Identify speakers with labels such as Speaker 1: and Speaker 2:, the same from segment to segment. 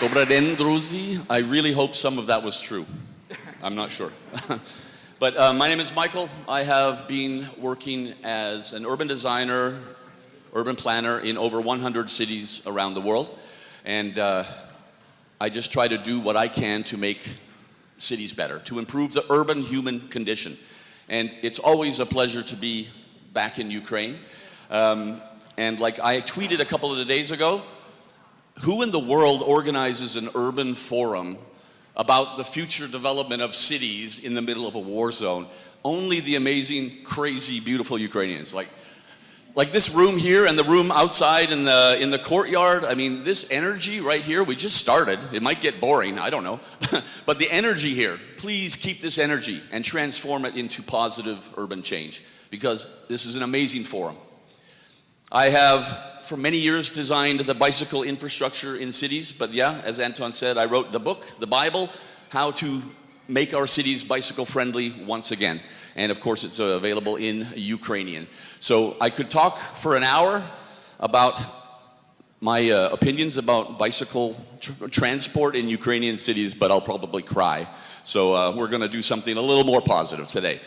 Speaker 1: Dobre den, druzi. I really hope some of that was true. I'm not sure. But my name is Michael. I have been working as an urban designer, urban planner in over 100 cities around the world. And I just try to do what I can to make cities better, to improve the urban human condition. And it's always a pleasure to be back in Ukraine. And like I tweeted a couple of days ago, who in the world organizes an urban forum about the future development of cities in the middle of a war zone? Only the amazing, crazy, beautiful Ukrainians. Like this room here and the room outside in the courtyard. I mean, this energy right here, we just started. It might get boring, I don't know. But the energy here, please keep this energy and transform it into positive urban change, because this is an amazing forum. I have, for many years, designed the bicycle infrastructure in cities, but yeah, as Anton said, I wrote the book, the Bible, How to Make Our Cities Bicycle Friendly Once Again. And of course, it's available in Ukrainian. So I could talk for an hour about my opinions about bicycle transport in Ukrainian cities, but I'll probably cry. So we're gonna do something a little more positive today.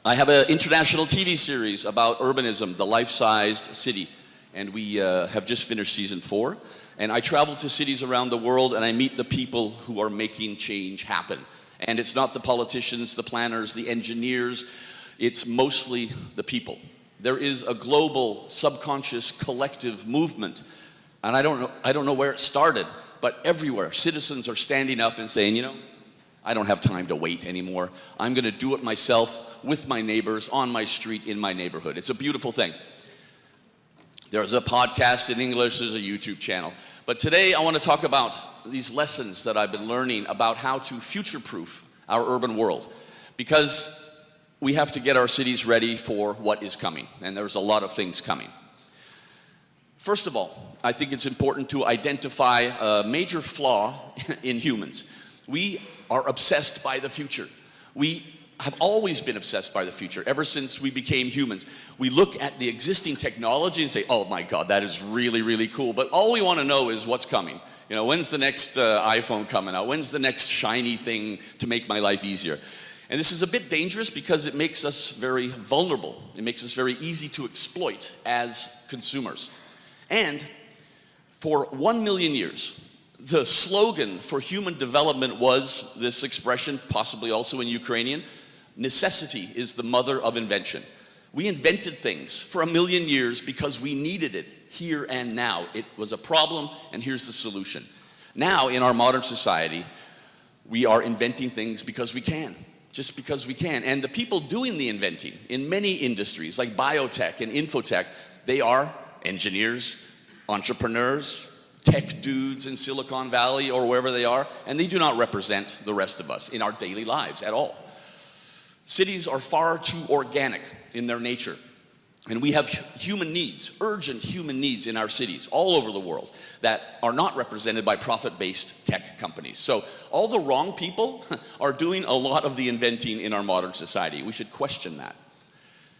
Speaker 1: I have an international TV series about urbanism, the life-sized city, and we have just finished season 4. And I travel to cities around the world and I meet the people who are making change happen. And it's not the politicians, the planners, the engineers, it's mostly the people. There is a global, subconscious, collective movement, and I don't know where it started, but everywhere citizens are standing up and saying, you know, I don't have time to wait anymore. I'm gonna do it myself, with my neighbors, on my street, in my neighborhood. It's a beautiful thing. There's a podcast in English, there's a YouTube channel. But today I want to talk about these lessons that I've been learning about how to future-proof our urban world. Because we have to get our cities ready for what is coming, and there's a lot of things coming. First of all, I think it's important to identify a major flaw in humans. We are obsessed by the future. We have always been obsessed by the future, ever since we became humans. We look at the existing technology and say, oh my God, that is really, really cool. But all we want to know is what's coming. You know, when's the next iPhone coming out? When's the next shiny thing to make my life easier? And this is a bit dangerous because it makes us very vulnerable. It makes us very easy to exploit as consumers. And for 1 million years, the slogan for human development was this expression, possibly also in Ukrainian: necessity is the mother of invention. We invented things for 1 million years because we needed it here and now. It was a problem, and here's the solution. Now, in our modern society, we are inventing things because we can, just because we can. And the people doing the inventing in many industries, like biotech and infotech, they are engineers, entrepreneurs, tech dudes in Silicon Valley or wherever they are, and they do not represent the rest of us in our daily lives at all. Cities are far too organic in their nature, and we have human needs, urgent human needs in our cities all over the world that are not represented by profit-based tech companies. So all the wrong people are doing a lot of the inventing in our modern society. We should question that.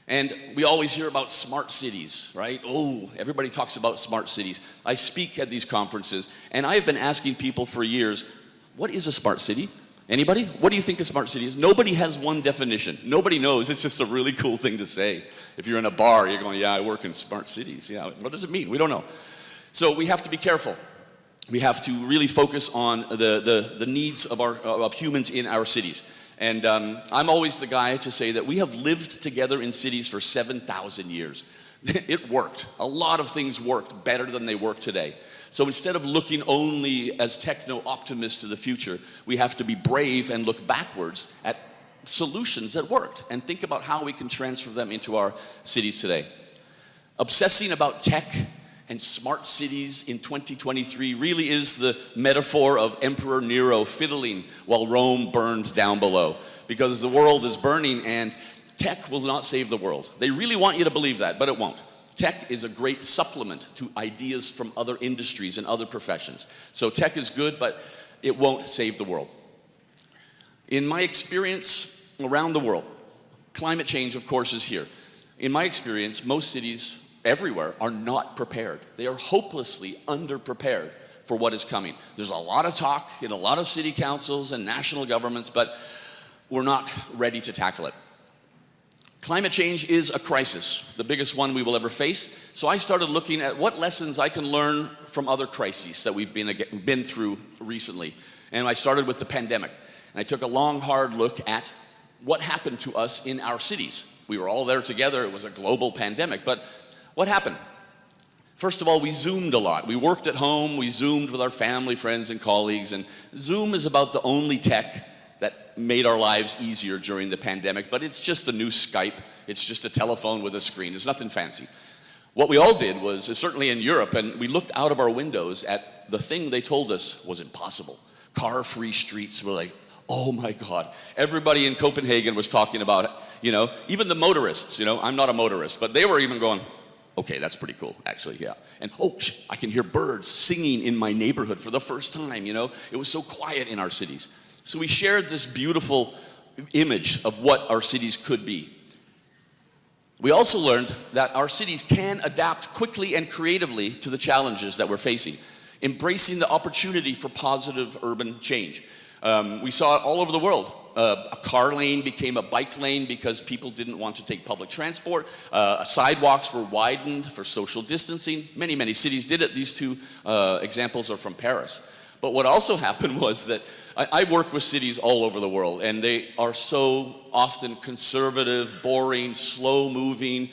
Speaker 1: And we always hear about smart cities, right? Oh, everybody talks about smart cities. I speak at these conferences, and I've been asking people for years, what is a smart city? Anybody? What do you think a smart city is? Nobody has one definition. Nobody knows. It's just a really cool thing to say. If you're in a bar, you're going, yeah, I work in smart cities. Yeah, what does it mean? We don't know. So we have to be careful. We have to really focus on the needs of humans in our cities. And I'm always the guy to say that we have lived together in cities for 7,000 years. It worked. A lot of things worked better than they work today. So instead of looking only as techno-optimists to the future, we have to be brave and look backwards at solutions that worked and think about how we can transfer them into our cities today. Obsessing about tech and smart cities in 2023 really is the metaphor of Emperor Nero fiddling while Rome burned down below, because the world is burning and tech will not save the world. They really want you to believe that, but it won't. Tech is a great supplement to ideas from other industries and other professions. So tech is good, but it won't save the world. In my experience around the world, climate change, of course, is here. In my experience, most cities everywhere are not prepared. They are hopelessly underprepared for what is coming. There's a lot of talk in a lot of city councils and national governments, but we're not ready to tackle it. Climate change is a crisis, the biggest one we will ever face. So I started looking at what lessons I can learn from other crises that we've been through recently. And I started with the pandemic. And I took a long, hard look at what happened to us in our cities. We were all there together. It was a global pandemic. But what happened? First of all, we Zoomed a lot. We worked at home. We Zoomed with our family, friends, and colleagues. And Zoom is about the only tech that made our lives easier during the pandemic. But it's just the new Skype. It's just a telephone with a screen. It's nothing fancy. What we all did was, certainly in Europe, and we looked out of our windows at the thing they told us was impossible. Car-free streets. We're like, oh my God. Everybody in Copenhagen was talking about it, even the motorists, I'm not a motorist, but they were even going, okay, that's pretty cool, actually, yeah. And I can hear birds singing in my neighborhood for the first time, It was so quiet in our cities. So we shared this beautiful image of what our cities could be. We also learned that our cities can adapt quickly and creatively to the challenges that we're facing, embracing the opportunity for positive urban change. We saw it all over the world. A car lane became a bike lane because people didn't want to take public transport. Sidewalks were widened for social distancing. Many, many cities did it. These two examples are from Paris. But what also happened was that I work with cities all over the world, and they are so often conservative, boring, slow-moving,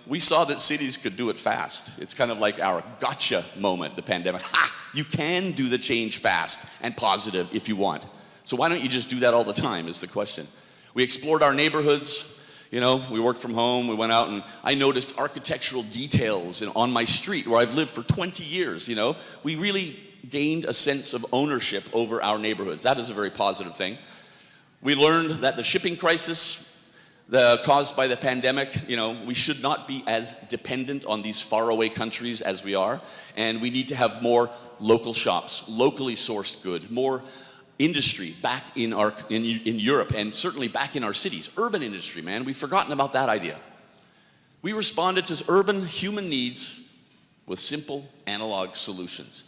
Speaker 1: We saw that cities could do it fast. It's kind of like our gotcha moment, the pandemic. You can do the change fast and positive if you want. So why don't you just do that all the time is the question. We explored our neighborhoods. We worked from home. We went out and I noticed architectural details on my street where I've lived for 20 years. We really gained a sense of ownership over our neighborhoods. That is a very positive thing. We learned that the shipping crisis caused by the pandemic, we should not be as dependent on these faraway countries as we are, and we need to have more local shops, locally sourced good, more industry back in Europe, and certainly back in our cities. Urban industry, man, we've forgotten about that idea. We responded to urban human needs with simple analog solutions.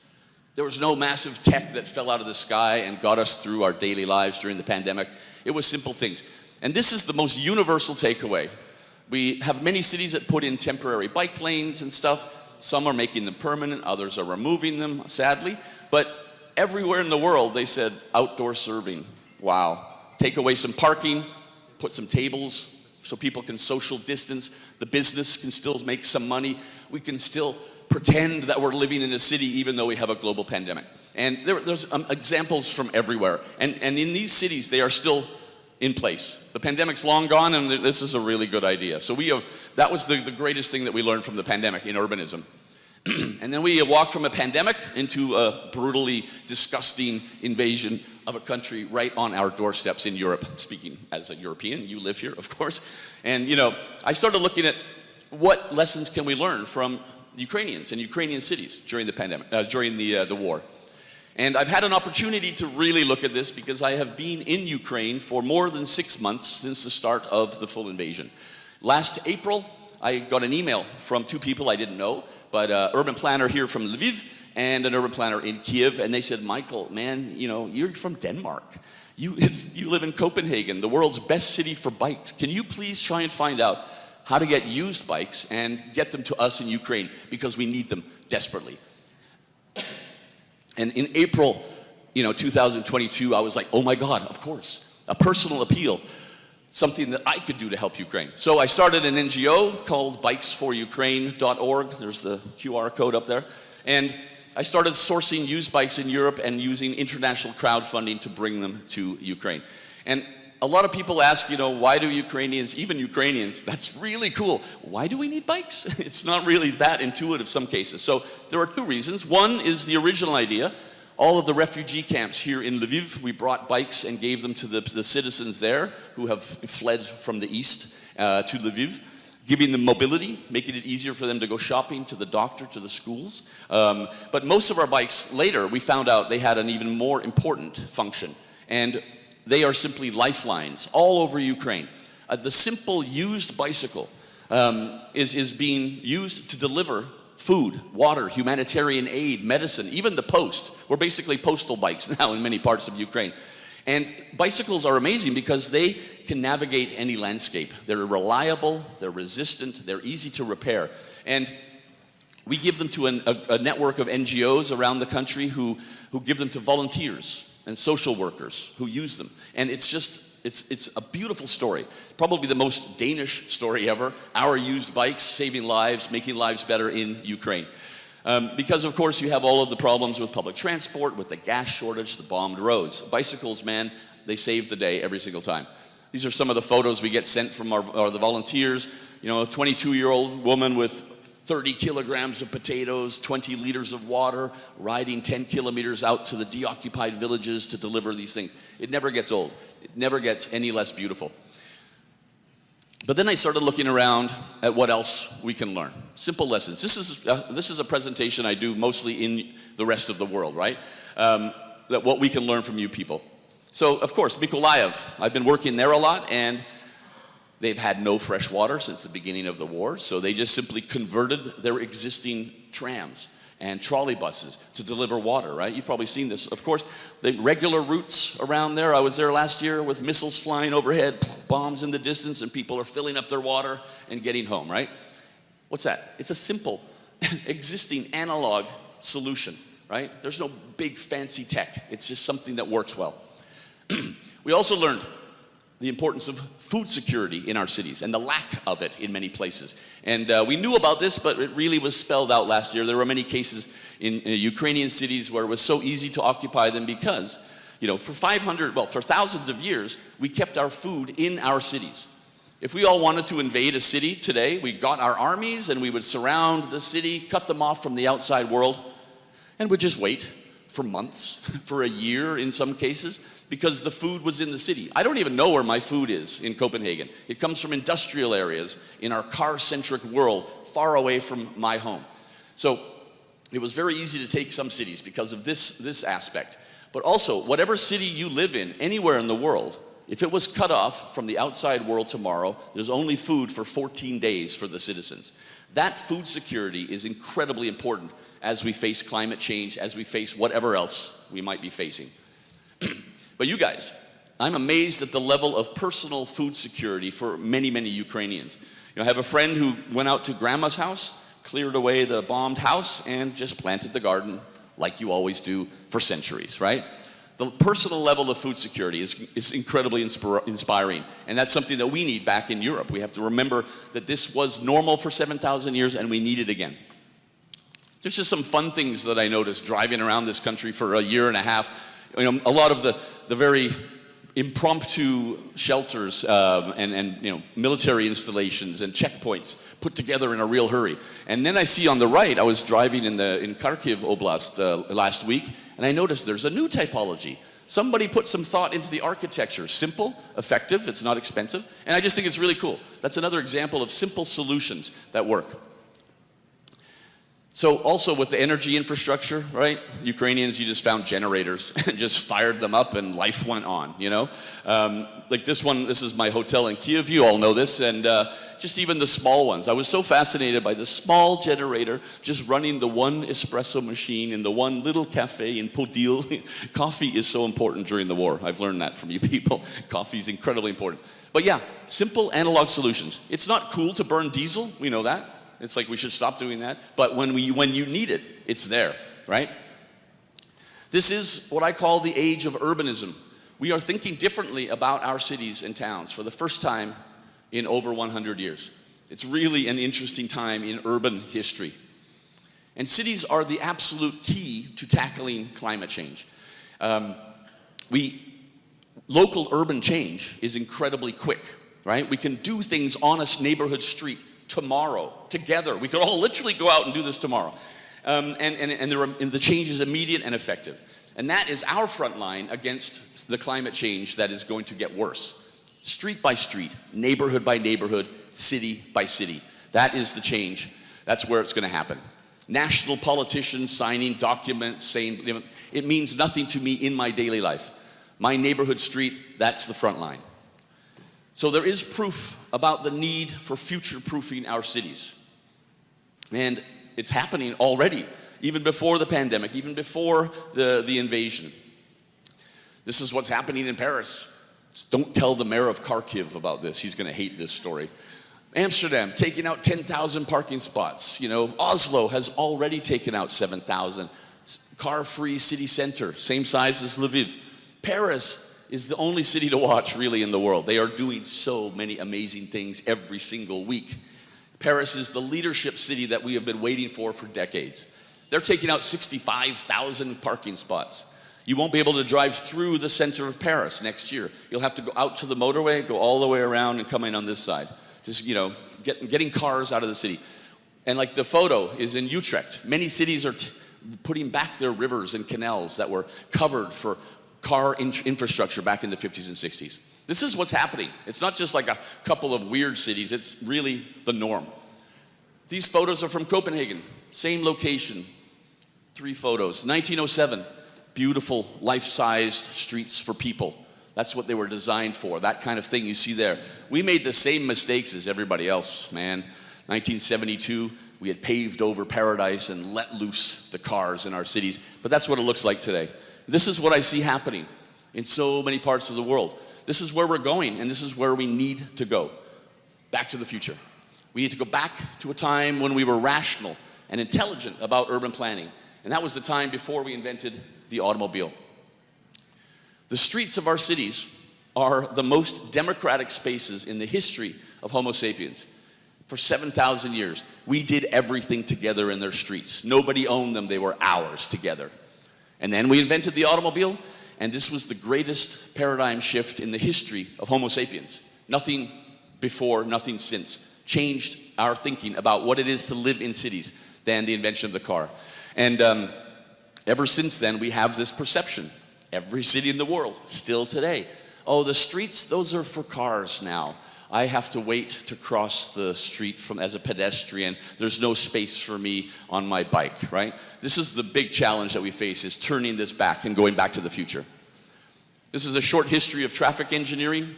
Speaker 1: There was no massive tech that fell out of the sky and got us through our daily lives during the pandemic. It was simple things. And this is the most universal takeaway. We have many cities that put in temporary bike lanes and stuff. Some are making them permanent, others are removing them, sadly. But everywhere in the world, they said outdoor serving. Wow. Take away some parking, put some tables so people can social distance. The business can still make some money. We can still pretend that we're living in a city even though we have a global pandemic. And there's examples from everywhere. And in these cities, they are still in place. The pandemic's long gone, and this is a really good idea. So that was the greatest thing that we learned from the pandemic in urbanism. And then we walked from a pandemic into a brutally disgusting invasion of a country right on our doorsteps in Europe. Speaking as a European, you live here, of course. And I started looking at what lessons can we learn from Ukrainians and Ukrainian cities during the pandemic, during the war. And I've had an opportunity to really look at this because I have been in Ukraine for more than 6 months since the start of the full invasion. Last April, I got an email from two people I didn't know, but an urban planner here from Lviv and an urban planner in Kiev, and they said, Michael, man, you're from Denmark. You live in Copenhagen, the world's best city for bikes. Can you please try and find out how to get used bikes and get them to us in Ukraine because we need them desperately. And in April, 2022, I was like, oh my God, of course, a personal appeal, something that I could do to help Ukraine. So I started an NGO called bikesforukraine.org. There's the QR code up there. And I started sourcing used bikes in Europe and using international crowdfunding to bring them to Ukraine. And a lot of people ask, why do Ukrainians, even Ukrainians, that's really cool. Why do we need bikes? It's not really that intuitive some cases. So there are two reasons. One is the original idea. All of the refugee camps here in Lviv, we brought bikes and gave them to the citizens there who have fled from the east to Lviv, giving them mobility, making it easier for them to go shopping, to the doctor, to the schools. But most of our bikes later, we found out they had an even more important function. And they are simply lifelines all over Ukraine. The simple used bicycle is being used to deliver food, water, humanitarian aid, medicine, even the post. We're basically postal bikes now in many parts of Ukraine. And bicycles are amazing because they can navigate any landscape. They're reliable, they're resistant, they're easy to repair. And we give them to a network of NGOs around the country who give them to volunteers and social workers who use them. And it's just, it's a beautiful story. Probably the most Danish story ever. Our used bikes saving lives, making lives better in Ukraine. Because of course you have all of the problems with public transport, with the gas shortage, the bombed roads. Bicycles, man, they save the day every single time. These are some of the photos we get sent from the volunteers. You know, a 22-year-old woman with 30 kilograms of potatoes, 20 liters of water, riding 10 kilometers out to the deoccupied villages to deliver these things. It never gets old. It never gets any less beautiful. But then I started looking around at what else we can learn. Simple lessons. This is a presentation I do mostly in the rest of the world, right? That what we can learn from you people. So, of course, Mykolaiv. I've been working there a lot, and they've had no fresh water since the beginning of the war, so they just simply converted their existing trams and trolley buses to deliver water, right? You've probably seen this. Of course, the regular routes around there, I was there last year with missiles flying overhead, bombs in the distance, and people are filling up their water and getting home, right? What's that? It's a simple, existing analog solution, right? There's no big fancy tech. It's just something that works well. We also learned the importance of food security in our cities and the lack of it in many places. And we knew about this, but it really was spelled out last year. There were many cases in Ukrainian cities where it was so easy to occupy them because, you know, for thousands of years, we kept our food in our cities. If we all wanted to invade a city today, we got our armies and we would surround the city, cut them off from the outside world, and would just wait for months, for a year in some cases, because the food was in the city. I don't even know where my food is in Copenhagen. It comes from industrial areas in our car-centric world, far away from my home. So it was very easy to take some cities because of this aspect. But also, whatever city you live in, anywhere in the world, if it was cut off from the outside world tomorrow, there's only food for 14 days for the citizens. That food security is incredibly important as we face climate change, as we face whatever else we might be facing. But you guys, I'm amazed at the level of personal food security for many, many Ukrainians. You know, I have a friend who went out to grandma's house, cleared away the bombed house, and just planted the garden like you always do for centuries, right? The personal level of food security is incredibly inspiring, and that's something that we need back in Europe. We have to remember that this was normal for 7,000 years, and we need it again. There's just some fun things that I noticed driving around this country for a year and a half. You know, a lot of the very impromptu shelters and you know, military installations and checkpoints put together in a real hurry. And then I see on the right, I was driving in Kharkiv Oblast last week, and I noticed there's a new typology. Somebody put some thought into the architecture. Simple, effective, it's not expensive, and I just think it's really cool. That's another example of simple solutions that work. So also with the energy infrastructure, right? Ukrainians, you just found generators and just fired them up and life went on, you know? Like this one, this is my hotel in Kyiv, you all know this, and just even the small ones. I was so fascinated by the small generator just running the one espresso machine in the one little cafe in Podil. Coffee is so important during the war. I've learned that from you people. Coffee is incredibly important. But yeah, simple analog solutions. It's not cool to burn diesel, we know that. It's like we should stop doing that. But when you need it, it's there, right? This is what I call the age of urbanism. We are thinking differently about our cities and towns for the first time in over 100 years. It's really an interesting time in urban history. And cities are the absolute key to tackling climate change. Local urban change is incredibly quick, right? We can do things on a neighborhood street tomorrow, together. We could all literally go out and do this tomorrow. And the change is immediate and effective. And that is our front line against the climate change that is going to get worse. Street by street, neighborhood by neighborhood, city by city. That is the change. That's where it's going to happen. National politicians signing documents saying, it means nothing to me in my daily life. My neighborhood street, that's the front line. So there is proof about the need for future-proofing our cities. And it's happening already, even before the pandemic, even before the invasion. This is what's happening in Paris. Just don't tell the mayor of Kharkiv about this. He's going to hate this story. Amsterdam, taking out 10,000 parking spots. You know, Oslo has already taken out 7,000. Car-free city center, same size as Lviv. Paris is the only city to watch, really, in the world. They are doing so many amazing things every single week. Paris is the leadership city that we have been waiting for decades. They're taking out 65,000 parking spots. You won't be able to drive through the center of Paris next year. You'll have to go out to the motorway, go all the way around and come in on this side. Just, you know, getting cars out of the city. And like the photo is in Utrecht. Many cities are putting back their rivers and canals that were covered for car infrastructure back in the 50s and 60s. This is what's happening. It's not just like a couple of weird cities, it's really the norm. These photos are from Copenhagen, same location, 3 photos. 1907, beautiful life-sized streets for people. That's what they were designed for, that kind of thing you see there. We made the same mistakes as everybody else, man. 1972, we had paved over paradise and let loose the cars in our cities, but that's what it looks like today. This is what I see happening in so many parts of the world. This is where we're going, and this is where we need to go. Back to the future. We need to go back to a time when we were rational and intelligent about urban planning, and that was the time before we invented the automobile. The streets of our cities are the most democratic spaces in the history of Homo sapiens. For 7,000 years, we did everything together in their streets. Nobody owned them, they were ours together. And then we invented the automobile, and this was the greatest paradigm shift in the history of Homo sapiens. Nothing before, nothing since changed our thinking about what it is to live in cities than the invention of the car. And ever since then, we have this perception. Every city in the world, still today. Oh, the streets, those are for cars now. I have to wait to cross the street as a pedestrian. There's no space for me on my bike, right? This is the big challenge that we face, is turning this back and going back to the future. This is a short history of traffic engineering,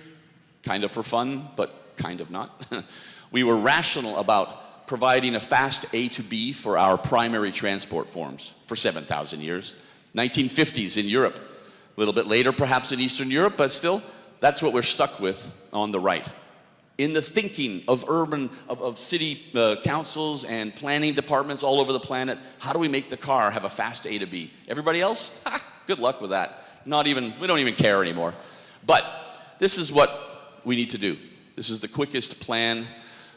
Speaker 1: kind of for fun, but kind of not. We were rational about providing a fast A to B for our primary transport forms for 7,000 years. 1950s in Europe, a little bit later perhaps in Eastern Europe, but still, that's what we're stuck with on the right. In the thinking of city councils and planning departments all over the planet, how do we make the car have a fast A to B? Everybody else? Good luck with that. We don't even care anymore. But this is what we need to do. This is the quickest plan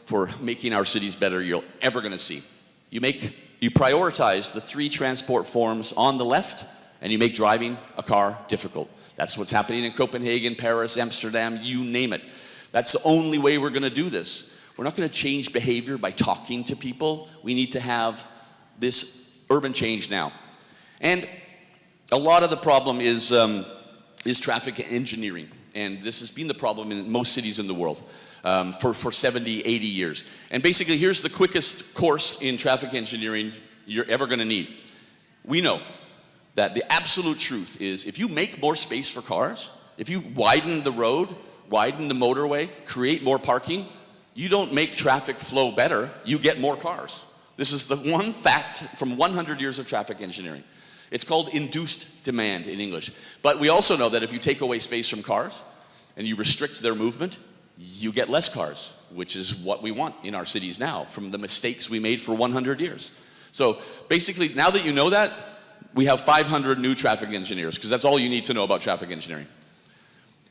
Speaker 1: for making our cities better you're ever gonna see. You prioritize the 3 transport forms on the left, and you make driving a car difficult. That's what's happening in Copenhagen, Paris, Amsterdam, you name it. That's the only way we're gonna do this. We're not gonna change behavior by talking to people. We need to have this urban change now. And a lot of the problem is traffic engineering. And this has been the problem in most cities in the world for 70, 80 years. And basically, here's the quickest course in traffic engineering you're ever gonna need. We know that the absolute truth is, if you make more space for cars, if you widen the road, widen the motorway, create more parking, you don't make traffic flow better, you get more cars. This is the one fact from 100 years of traffic engineering. It's called induced demand in English. But we also know that if you take away space from cars and you restrict their movement, you get less cars, which is what we want in our cities now from the mistakes we made for 100 years. So basically, now that you know that, we have 500 new traffic engineers, because that's all you need to know about traffic engineering.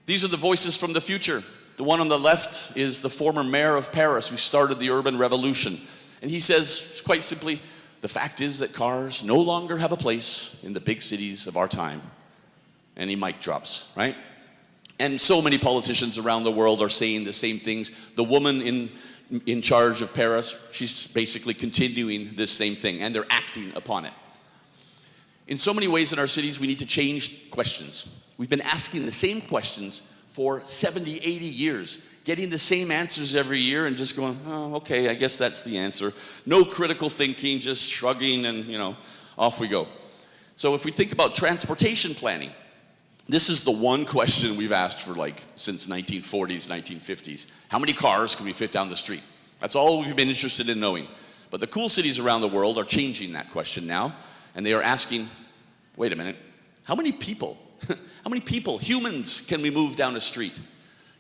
Speaker 1: These are the voices from the future. The one on the left is the former mayor of Paris who started the urban revolution. And he says, quite simply, the fact is that cars no longer have a place in the big cities of our time. And he mic drops, right? And so many politicians around the world are saying the same things. The woman in charge of Paris, she's basically continuing this same thing, and they're acting upon it. In so many ways in our cities, we need to change questions. We've been asking the same questions for 70, 80 years, getting the same answers every year and just going, oh, okay, I guess that's the answer. No critical thinking, just shrugging and, off we go. So if we think about transportation planning, This is the one question we've asked for since 1940s, 1950s. How many cars can we fit down the street? That's all we've been interested in knowing. But the cool cities around the world are changing that question now, and they are asking, wait a minute, how many people, humans, can we move down a street?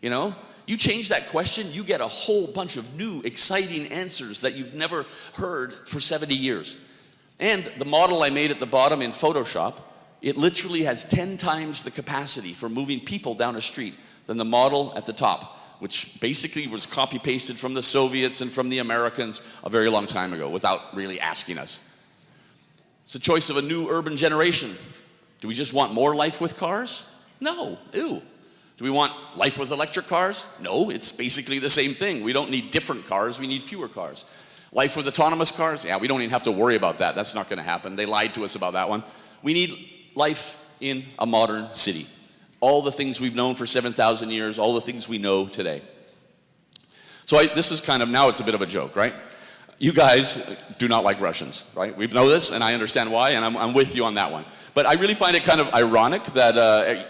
Speaker 1: You change that question, you get a whole bunch of new, exciting answers that you've never heard for 70 years. And the model I made at the bottom in Photoshop, it literally has 10 times the capacity for moving people down a street than the model at the top, which basically was copy-pasted from the Soviets and from the Americans a very long time ago without really asking us. It's a choice of a new urban generation. Do we just want more life with cars? No. Ew. Do we want life with electric cars? No, it's basically the same thing. We don't need different cars, we need fewer cars. Life with autonomous cars? Yeah, we don't even have to worry about that. That's not going to happen. They lied to us about that one. We need life in a modern city. All the things we've known for 7,000 years, all the things we know today. So this is now it's a bit of a joke, right? You guys do not like Russians, right? We know this, and I understand why, and I'm with you on that one. But I really find it kind of ironic that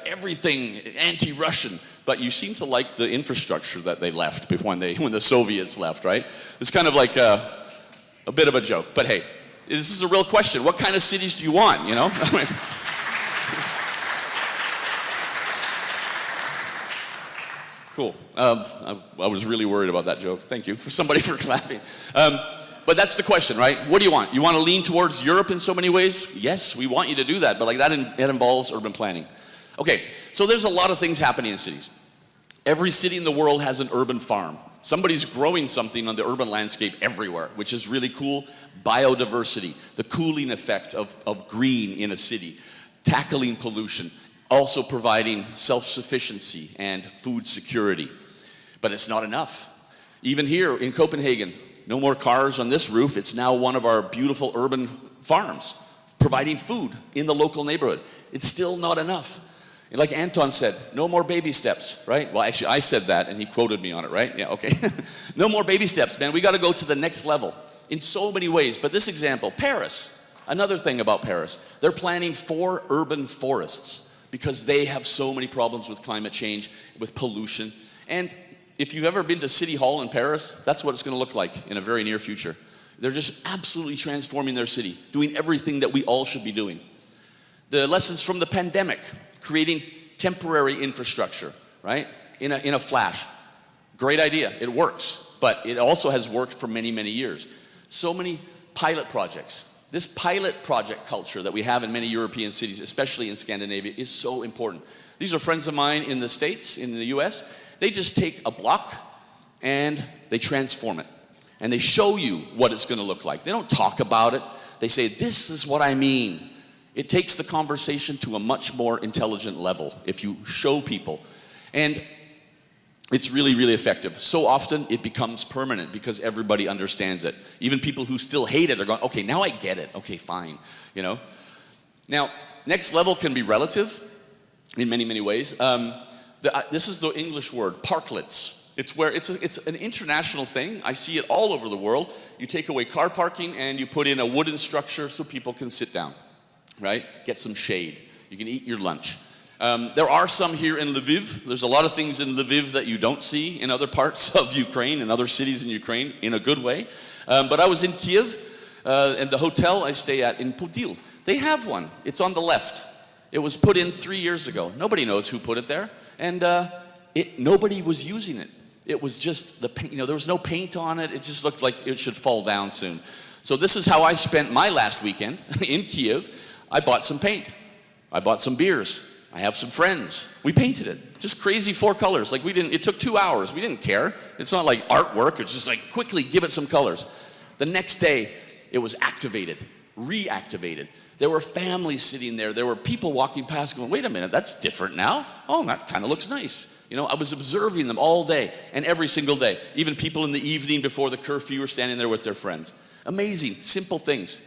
Speaker 1: everything anti-Russian, but you seem to like the infrastructure that they left when the Soviets left, right? It's kind of like a bit of a joke. But hey, this is a real question. What kind of cities do you want, Cool. I was really worried about that joke. Thank you for somebody for clapping. But that's the question, right? What do you want? You want to lean towards Europe in so many ways? Yes, we want you to do that, but that involves urban planning. Okay, so there's a lot of things happening in cities. Every city in the world has an urban farm. Somebody's growing something on the urban landscape everywhere, which is really cool. Biodiversity, the cooling effect of green in a city, tackling pollution, also providing self-sufficiency and food security. But it's not enough. Even here in Copenhagen, no more cars on this roof. It's now one of our beautiful urban farms, providing food in the local neighborhood. It's still not enough. And like Anton said, no more baby steps, right? Well, actually, I said that, and he quoted me on it, right? Yeah, okay. No more baby steps, man. We got to go to the next level in so many ways. But this example, Paris, another thing about Paris, they're planning 4 urban forests because they have so many problems with climate change, with pollution. And if you've ever been to City Hall in Paris, that's what it's going to look like in a very near future. They're just absolutely transforming their city, doing everything that we all should be doing. The lessons from the pandemic, creating temporary infrastructure, right? In a flash. Great idea, it works, but it also has worked for many, many years. So many pilot projects. This pilot project culture that we have in many European cities, especially in Scandinavia, is so important. These are friends of mine in the States, in the US. They just take a block and they transform it. And they show you what it's going to look like. They don't talk about it. They say, this is what I mean. It takes the conversation to a much more intelligent level if you show people. And it's really, really effective. So often it becomes permanent because everybody understands it. Even people who still hate it are going, okay, now I get it. Okay, fine. Now, next level can be relative in many, many ways. This is the English word, parklets. It's an international thing. I see it all over the world. You take away car parking and you put in a wooden structure so people can sit down, right? Get some shade. You can eat your lunch. There are some here in Lviv. There's a lot of things in Lviv that you don't see in other parts of Ukraine and other cities in Ukraine in a good way. But I was in Kiev, and the hotel I stay at in Podil, they have one. It's on the left. It was put in 3 years ago. Nobody knows who put it there. And nobody was using it. It was just the paint, there was no paint on it. It just looked like it should fall down soon. So this is how I spent my last weekend in Kiev. I bought some paint. I bought some beers. I have some friends. We painted it. Just crazy 4 colors. It took 2 hours. We didn't care. It's not like artwork. It's just like quickly give it some colors. The next day, it was activated, reactivated. There were families sitting there. There were people walking past going, wait a minute, that's different now. Oh, that kind of looks nice. I was observing them all day and every single day. Even people in the evening before the curfew were standing there with their friends. Amazing, simple things.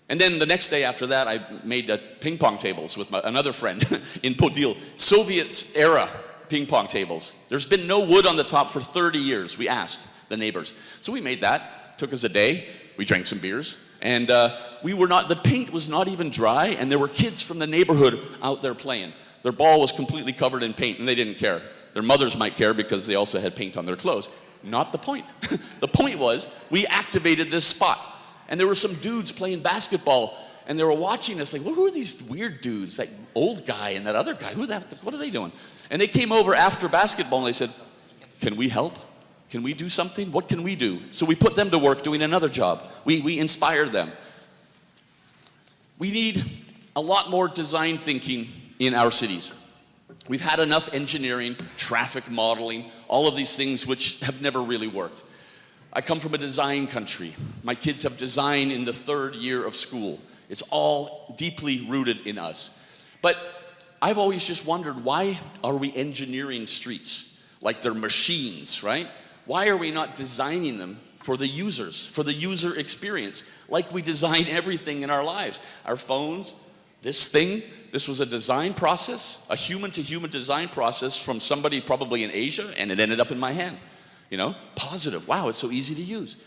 Speaker 1: And then the next day after that, I made ping pong tables with another friend in Podil. Soviet era ping pong tables. There's been no wood on the top for 30 years, we asked the neighbors. So we made that. Took us a day. We drank some beers. And the paint was not even dry, and there were kids from the neighborhood out there playing. Their ball was completely covered in paint, and they didn't care. Their mothers might care because they also had paint on their clothes. Not the point. The point was, we activated this spot. And there were some dudes playing basketball, and they were watching us like, well, who are these weird dudes? That old guy and that other guy, what are they doing? And they came over after basketball, and they said, can we help? Can we do something? What can we do? So we put them to work doing another job. We inspired them. We need a lot more design thinking in our cities. We've had enough engineering, traffic modeling, all of these things which have never really worked. I come from a design country. My kids have design in the 3rd year of school. It's all deeply rooted in us. But I've always just wondered, why are we engineering streets like they're machines, right? Why are we not designing them for the users, for the user experience, like we design everything in our lives? Our phones, this thing, this was a design process, a human-to-human design process from somebody probably in Asia, and it ended up in my hand. You know, positive. Wow, it's so easy to use.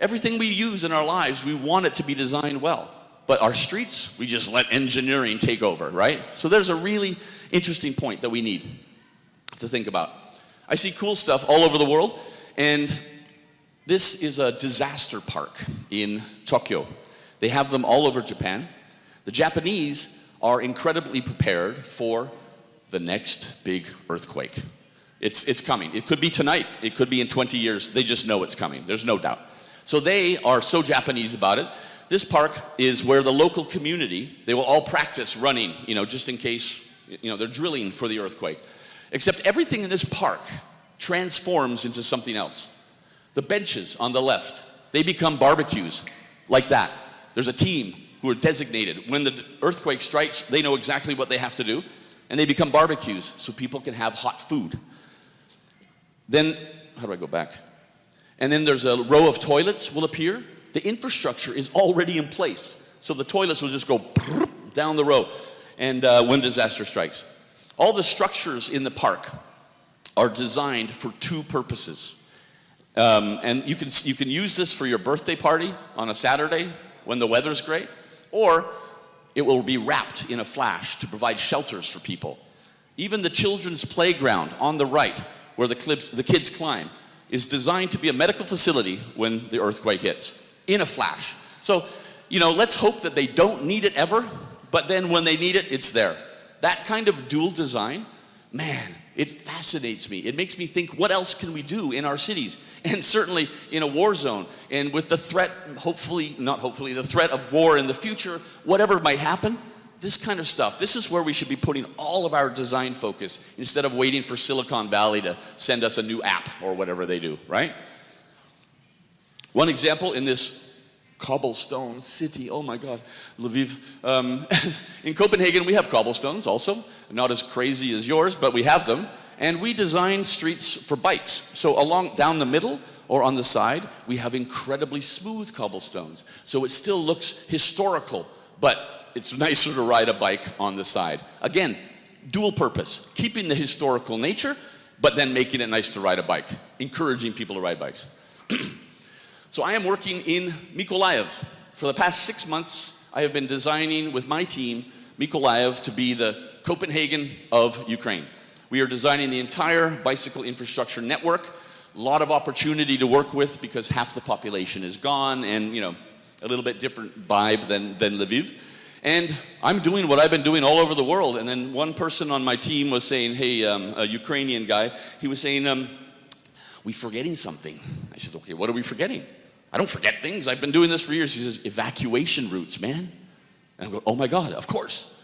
Speaker 1: Everything we use in our lives, we want it to be designed well. But our streets, we just let engineering take over, right? So there's a really interesting point that we need to think about. I see cool stuff all over the world, and this is a disaster park in Tokyo. They have them all over Japan. The Japanese are incredibly prepared for the next big earthquake. It's coming. It could be tonight. It could be in 20 years. They just know it's coming. There's no doubt. So they are so Japanese about it. This park is where the local community, they will all practice running, just in case, they're drilling for the earthquake. Except everything in this park transforms into something else. The benches on the left, they become barbecues like that. There's a team who are designated. When the earthquake strikes, they know exactly what they have to do, and they become barbecues so people can have hot food. Then, how do I go back? And then there's a row of toilets will appear. The infrastructure is already in place. So the toilets will just go down the row and when disaster strikes. All the structures in the park are designed for 2 purposes. And you can use this for your birthday party on a Saturday when the weather's great, or it will be wrapped in a flash to provide shelters for people. Even the children's playground on the right, where the kids climb, is designed to be a medical facility when the earthquake hits, in a flash. So, let's hope that they don't need it ever, but then when they need it, it's there. That kind of dual design, man, it fascinates me. It makes me think, what else can we do in our cities? And certainly in a war zone, and with the threat, the threat of war in the future, whatever might happen, this kind of stuff, this is where we should be putting all of our design focus instead of waiting for Silicon Valley to send us a new app or whatever they do, right? One example in this cobblestone city, oh my God, Lviv. In Copenhagen, we have cobblestones also, not as crazy as yours, but we have them. And we design streets for bikes. So down the middle or on the side, we have incredibly smooth cobblestones. So it still looks historical, but it's nicer to ride a bike on the side. Again, dual purpose, keeping the historical nature, but then making it nice to ride a bike, encouraging people to ride bikes. So I am working in Mykolaiv. For the past 6 months, I have been designing with my team Mykolaiv to be the Copenhagen of Ukraine. We are designing the entire bicycle infrastructure network. A lot of opportunity to work with because half the population is gone, and a little bit different vibe than Lviv. And I'm doing what I've been doing all over the world. And then one person on my team was saying, hey, a Ukrainian guy, he was saying, we're forgetting something. I said, okay, what are we forgetting? I don't forget things. I've been doing this for years. He says, evacuation routes, man. And I go, oh my God, of course.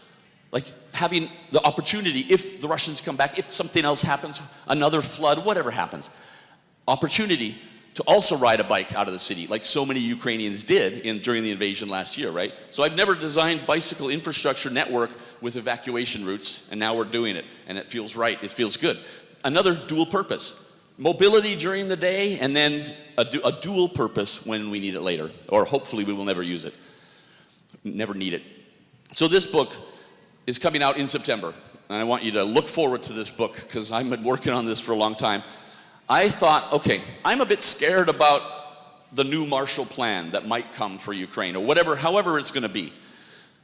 Speaker 1: Like having the opportunity, if the Russians come back, if something else happens, another flood, whatever happens, opportunity to also ride a bike out of the city, like so many Ukrainians did during the invasion last year, right? So I've never designed bicycle infrastructure network with evacuation routes, and now we're doing it, and it feels right, it feels good. Another dual purpose, mobility during the day, and then a dual purpose when we need it later, or hopefully we will never use it, never need it. So this book is coming out in September, and I want you to look forward to this book, because I've been working on this for a long time. I thought, okay, I'm a bit scared about the new Marshall Plan that might come for Ukraine, or however it's going to be.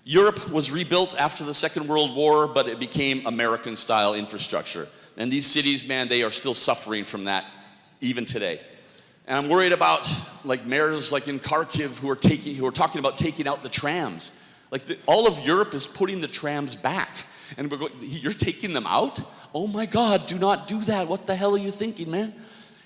Speaker 1: Europe was rebuilt after the Second World War, but it became American-style infrastructure. And these cities, man, they are still suffering from that even today. And I'm worried about like mayors like in Kharkiv who are talking about taking out the trams. Like all of Europe is putting the trams back. And we're going, you're taking them out? Oh my God, do not do that. What the hell are you thinking, man?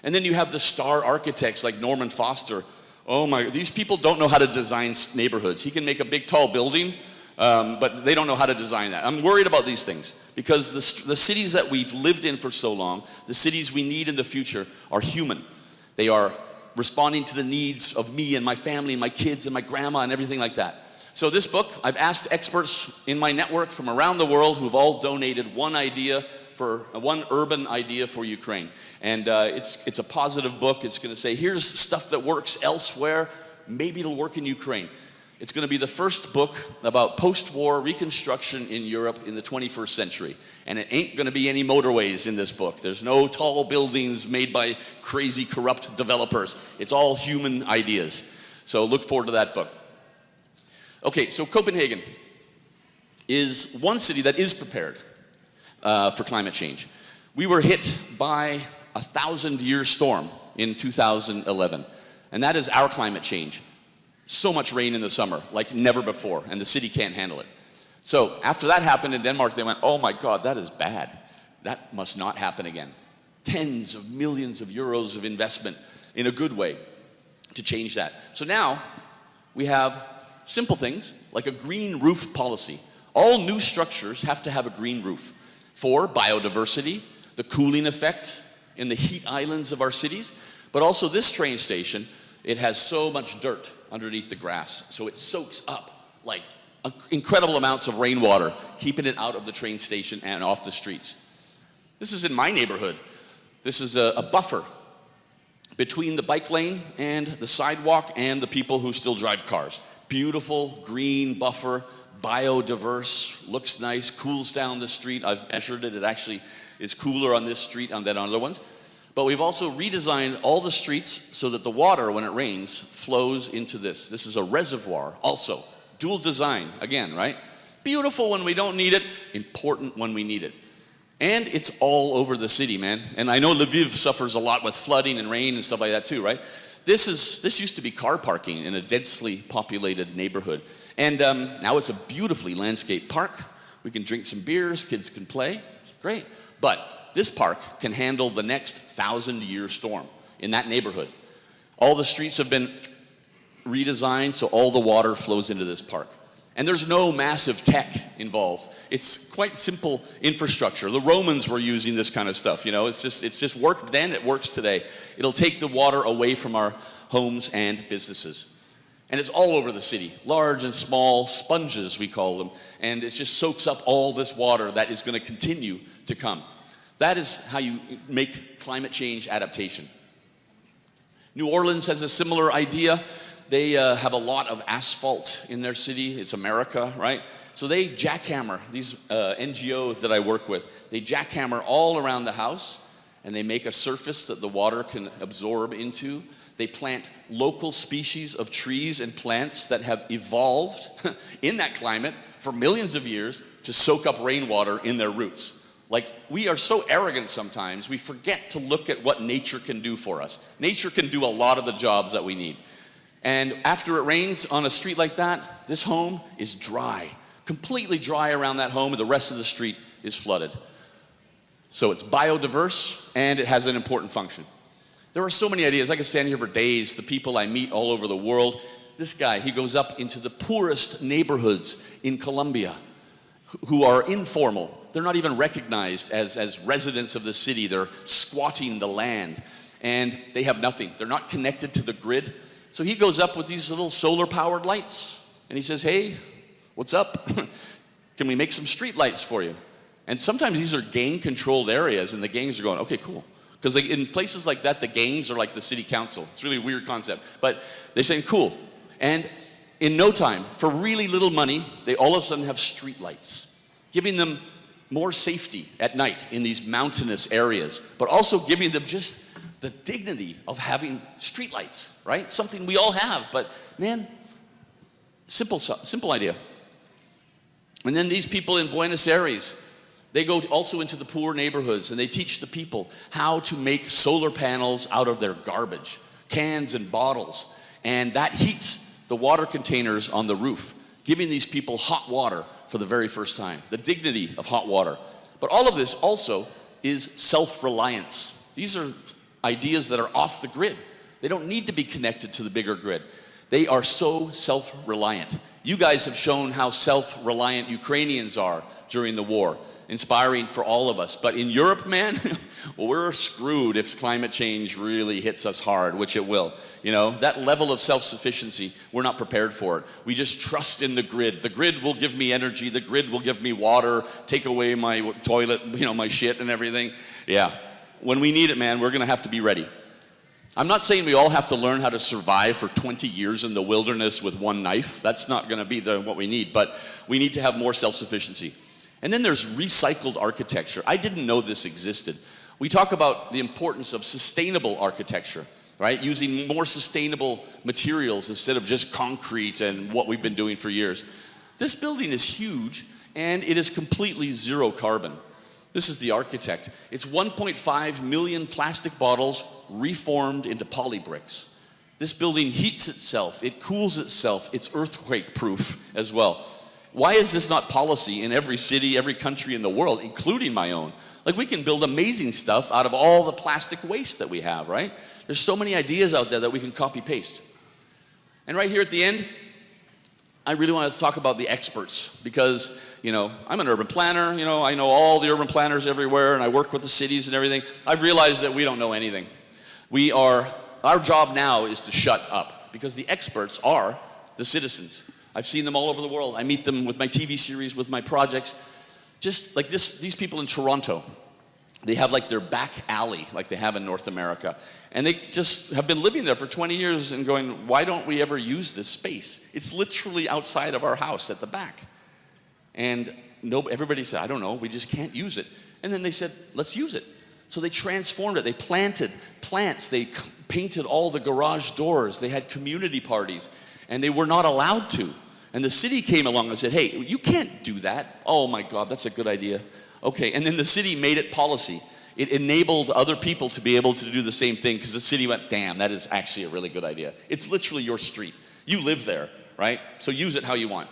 Speaker 1: And then you have the star architects like Norman Foster. Oh my, these people don't know how to design neighborhoods. He can make a big tall building, but they don't know how to design that. I'm worried about these things because the cities that we've lived in for so long, the cities we need in the future are human. They are responding to the needs of me and my family and my kids and my grandma and everything like that. So this book, I've asked experts in my network from around the world who've all donated one urban idea for Ukraine. And it's a positive book. It's going to say, here's stuff that works elsewhere. Maybe it'll work in Ukraine. It's going to be the first book about post-war reconstruction in Europe in the 21st century. And it ain't going to be any motorways in this book. There's no tall buildings made by crazy, corrupt developers. It's all human ideas. So look forward to that book. Okay, so Copenhagen is one city that is prepared for climate change. We were hit by a 1,000-year storm in 2011, and that is our climate change. So much rain in the summer, like never before, and the city can't handle it. So after that happened in Denmark, they went, oh my God, that is bad. That must not happen again. Tens of millions of euros of investment in a good way to change that. So now we have simple things like a green roof policy. All new structures have to have a green roof for biodiversity, the cooling effect in the heat islands of our cities, but also this train station, it has so much dirt underneath the grass, so it soaks up like incredible amounts of rainwater, keeping it out of the train station and off the streets. This is in my neighborhood. This is a buffer between the bike lane and the sidewalk and the people who still drive cars. Beautiful green buffer, biodiverse, looks nice, cools down the street. I've measured it. It actually is cooler on this street than on other ones. But we've also redesigned all the streets so that the water, when it rains, flows into this. This is a reservoir also. Dual design, again, right? Beautiful when we don't need it, important when we need it. And it's all over the city, man. And I know Lviv suffers a lot with flooding and rain and stuff like that too, right? This used to be car parking in a densely populated neighborhood. And now it's a beautifully landscaped park. We can drink some beers, kids can play, it's great. But this park can handle the next 1,000-year storm in that neighborhood. All the streets have been redesigned so all the water flows into this park. And there's no massive tech involved. It's quite simple infrastructure. The Romans were using this kind of stuff, you know. It's just worked then, it works today. It'll take the water away from our homes and businesses. And it's all over the city, large and small sponges, we call them. And it just soaks up all this water that is going to continue to come. That is how you make climate change adaptation. New Orleans has a similar idea. They have a lot of asphalt in their city. It's America, right? So they jackhammer, these NGOs that I work with, they jackhammer all around the house and they make a surface that the water can absorb into. They plant local species of trees and plants that have evolved in that climate for millions of years to soak up rainwater in their roots. Like, we are so arrogant sometimes, we forget to look at what nature can do for us. Nature can do a lot of the jobs that we need. And after it rains on a street like that, this home is dry, completely dry around that home, and the rest of the street is flooded. So it's biodiverse, and it has an important function. There are so many ideas. I could stand here for days. The people I meet all over the world. This guy, he goes up into the poorest neighborhoods in Colombia who are informal. They're not even recognized as residents of the city. They're squatting the land, and they have nothing. They're not connected to the grid. So he goes up with these little solar-powered lights, and he says, hey, what's up? Can we make some street lights for you? And sometimes these are gang-controlled areas, and the gangs are going, okay, cool. Because in places like that, the gangs are like the city council. It's really a weird concept. But they're saying, cool. And in no time, for really little money, they all of a sudden have street lights, giving them more safety at night in these mountainous areas, but also giving them just the dignity of having streetlights, right? Something we all have, but man, simple idea. And then these people in Buenos Aires, they go also into the poor neighborhoods and they teach the people how to make solar panels out of their garbage, cans and bottles. And that heats the water containers on the roof, giving these people hot water for the very first time, the dignity of hot water. But all of this also is self-reliance. These are ideas that are off the grid. They don't need to be connected to the bigger grid. They are so self-reliant. You guys have shown how self-reliant Ukrainians are during the war, inspiring for all of us. But in Europe, man, well, we're screwed if climate change really hits us hard, which it will. You know, that level of self-sufficiency, we're not prepared for it. We just trust in the grid. The grid will give me energy. The grid will give me water, take away my toilet, you know, my shit and everything. Yeah, when we need it, man, we're gonna have to be ready. I'm not saying we all have to learn how to survive for 20 years in the wilderness with one knife. That's not gonna be what we need, but we need to have more self-sufficiency. And then there's recycled architecture. I didn't know this existed. We talk about the importance of sustainable architecture, right? Using more sustainable materials instead of just concrete and what we've been doing for years. This building is huge and it is completely zero carbon. This is the architect. It's 1.5 million plastic bottles reformed into polybricks. This building heats itself, it cools itself, it's earthquake proof as well. Why is this not policy in every city, every country in the world, including my own? Like, we can build amazing stuff out of all the plastic waste that we have, right? There's so many ideas out there that we can copy paste. And right here at the end, I really want to talk about the experts because, you know, I'm an urban planner, you know, I know all the urban planners everywhere and I work with the cities and everything. I've realized that we don't know anything. Our job now is to shut up because the experts are the citizens. I've seen them all over the world. I meet them with my TV series, with my projects. Just like these people in Toronto, they have like their back alley like they have in North America. And they just have been living there for 20 years and going, why don't we ever use this space? It's literally outside of our house at the back. And everybody said, I don't know, we just can't use it. And then they said, let's use it. So they transformed it. They planted plants. They painted all the garage doors. They had community parties. And they were not allowed to. And the city came along and said, hey, you can't do that. Oh my God, that's a good idea. Okay, and then the city made it policy. It enabled other people to be able to do the same thing because the city went, damn, that is actually a really good idea. It's literally your street. You live there, right? So use it how you want.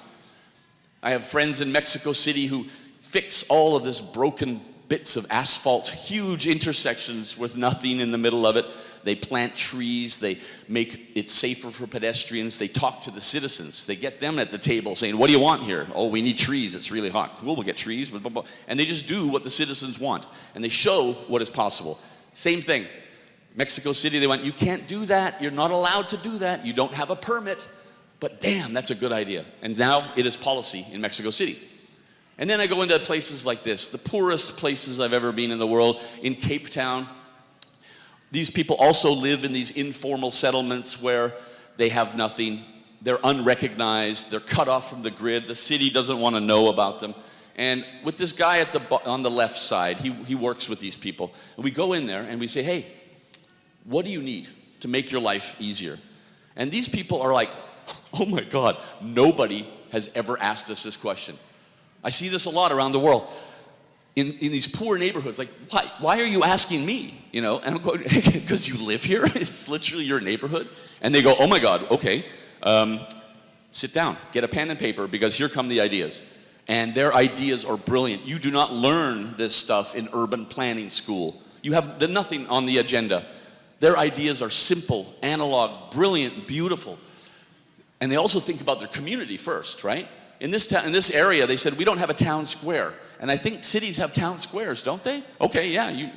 Speaker 1: I have friends in Mexico City who fix all of this broken bits of asphalt, huge intersections with nothing in the middle of it. They plant trees, they make it safer for pedestrians, they talk to the citizens, they get them at the table saying, what do you want here? Oh, we need trees, it's really hot. Cool, we'll get trees, blah, blah, blah. And they just do what the citizens want, and they show what is possible. Same thing, Mexico City, they went, you can't do that, you're not allowed to do that, you don't have a permit, but damn, that's a good idea. And now it is policy in Mexico City. And then I go into places like this, the poorest places I've ever been in the world, in Cape Town. These people also live in these informal settlements where they have nothing. They're unrecognized. They're cut off from the grid. The city doesn't want to know about them. And with this guy on the left side, he works with these people. And we go in there and we say, hey, what do you need to make your life easier? And these people are like, oh my God, nobody has ever asked us this question. I see this a lot around the world. In these poor neighborhoods, like, why are you asking me? You know, and I'm going, because you live here, it's literally your neighborhood. And they go, oh my God, okay, sit down, get a pen and paper, because here come the ideas. And their ideas are brilliant. You do not learn this stuff in urban planning school. You have nothing on the agenda. Their ideas are simple, analog, brilliant, beautiful. And they also think about their community first, right? In this area, they said, we don't have a town square. And I think cities have town squares, don't they? Okay, yeah,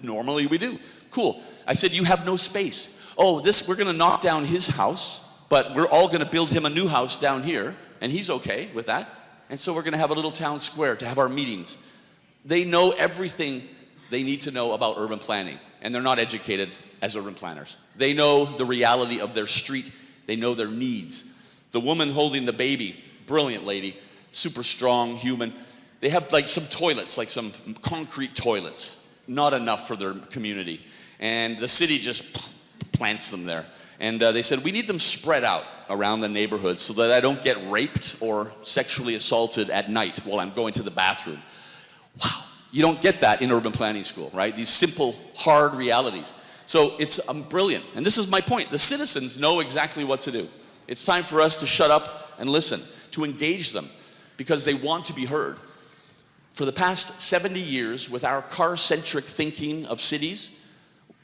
Speaker 1: normally we do. Cool. I said, you have no space. Oh, we're gonna knock down his house, but we're all gonna build him a new house down here, and he's okay with that. And so we're gonna have a little town square to have our meetings. They know everything they need to know about urban planning, and they're not educated as urban planners. They know the reality of their street. They know their needs. The woman holding the baby, brilliant lady, super strong, human. They have like some toilets, like some concrete toilets, not enough for their community. And the city just plants them there. And they said, we need them spread out around the neighborhood so that I don't get raped or sexually assaulted at night while I'm going to the bathroom. Wow, you don't get that in urban planning school, right? These simple, hard realities. So it's brilliant. And this is my point. The citizens know exactly what to do. It's time for us to shut up and listen, to engage them, because they want to be heard. For the past 70 years, with our car-centric thinking of cities,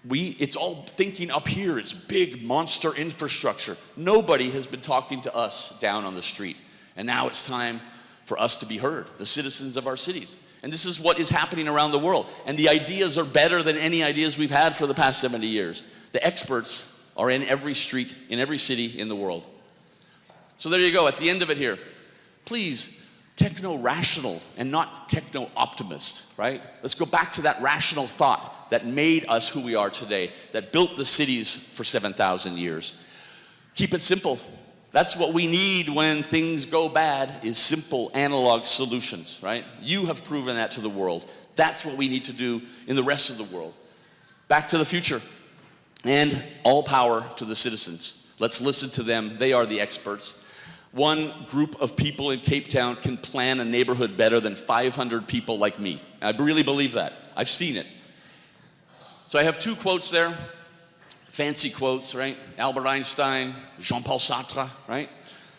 Speaker 1: it's all thinking up here. It's big monster infrastructure. Nobody has been talking to us down on the street. And now it's time for us to be heard, the citizens of our cities. And this is what is happening around the world. And the ideas are better than any ideas we've had for the past 70 years. The experts are in every street, in every city in the world. So there you go, at the end of it here. Please, techno-rational and not techno-optimist, right? Let's go back to that rational thought that made us who we are today, that built the cities for 7,000 years. Keep it simple. That's what we need when things go bad, is simple analog solutions, right? You have proven that to the world. That's what we need to do in the rest of the world. Back to the future. And all power to the citizens. Let's listen to them. They are the experts. One group of people in Cape Town can plan a neighborhood better than 500 people like me. I really believe that. I've seen it. So I have two quotes there, fancy quotes, right? Albert Einstein, Jean-Paul Sartre, right?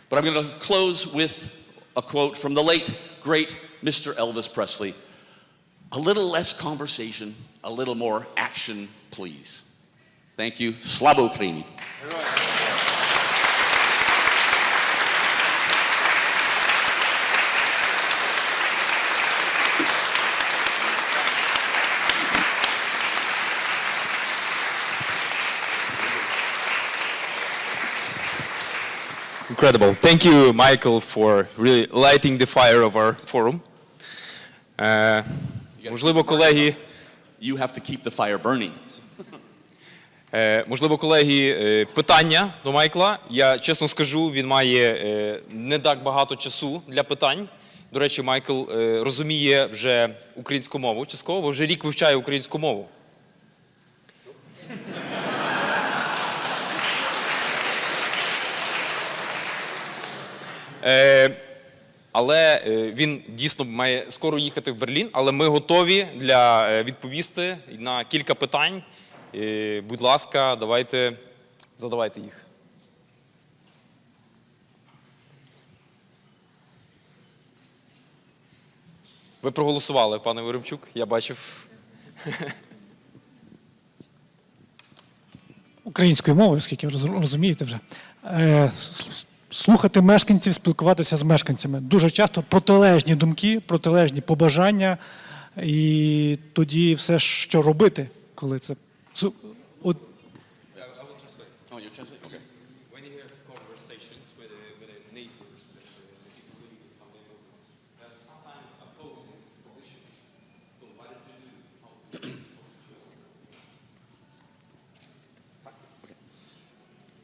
Speaker 1: But I'm going to close with a quote from the late, great Mr. Elvis Presley. A little less conversation, a little more action, please. Thank you. Slava Ukraini.
Speaker 2: Incredible. Thank you, Michael, for really lighting the fire of our forum. Можливо, колеги,
Speaker 1: You have to keep the fire burning.
Speaker 2: Можливо, колеги, питання до Майкла. Я чесно скажу, він має не так багато часу для питань. До речі, Майкл розуміє вже українську мову частково, бо вже рік вивчає українську мову. Але він дійсно має скоро їхати в Берлін, але ми готові для відповісти на кілька питань. Будь ласка, задавайте їх. Ви проголосували, пане Веремчук, я бачив.
Speaker 3: Українською мовою, оскільки ви розумієте вже. Слухати мешканців, спілкуватися з мешканцями. Дуже часто протилежні думки, протилежні побажання, і тоді все, що робити, коли це...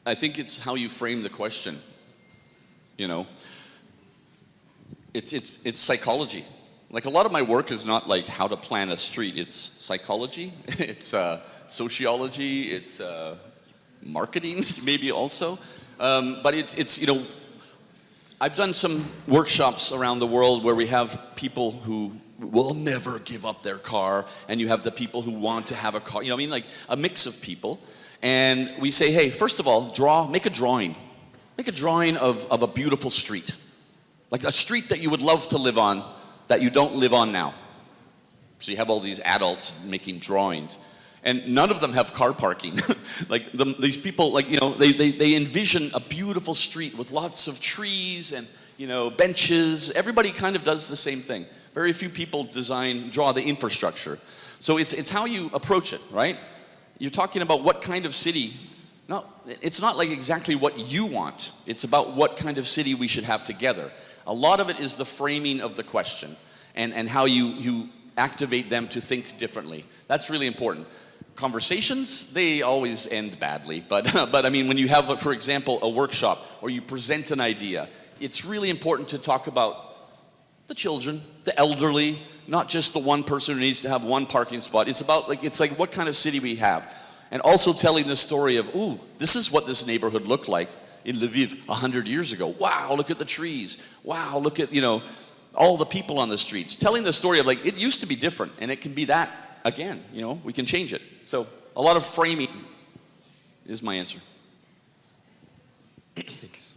Speaker 1: I think it's how you frame the question. You know, it's psychology. Like, a lot of my work is not like how to plan a street. It's psychology. It's sociology. It's marketing, maybe also. But it's you know, I've done some workshops around the world where we have people who will never give up their car, and you have the people who want to have a car. You know what I mean? Like a mix of people. And we say, hey, first of all, make a drawing. Make a drawing of a beautiful street. Like a street that you would love to live on, that you don't live on now. So you have all these adults making drawings. And none of them have car parking. Like these people, like, you know, they envision a beautiful street with lots of trees and, you know, benches. Everybody kind of does the same thing. Very few people draw the infrastructure. So it's how you approach it, right? You're talking about what kind of city. No, it's not like exactly what you want. It's about what kind of city we should have together. A lot of it is the framing of the question and how you activate them to think differently. That's really important. Conversations, they always end badly. But I mean, when you have, for example, a workshop or you present an idea, it's really important to talk about the children, the elderly, not just the one person who needs to have one parking spot. It's about, like, it's like what kind of city we have. And also telling the story of, ooh, this is what this neighborhood looked like in Lviv 100 years ago. Wow, look at the trees. Wow, look at, all the people on the streets. Telling the story of like, it used to be different and it can be that again, we can change it. So a lot of framing is my answer.
Speaker 2: Thanks.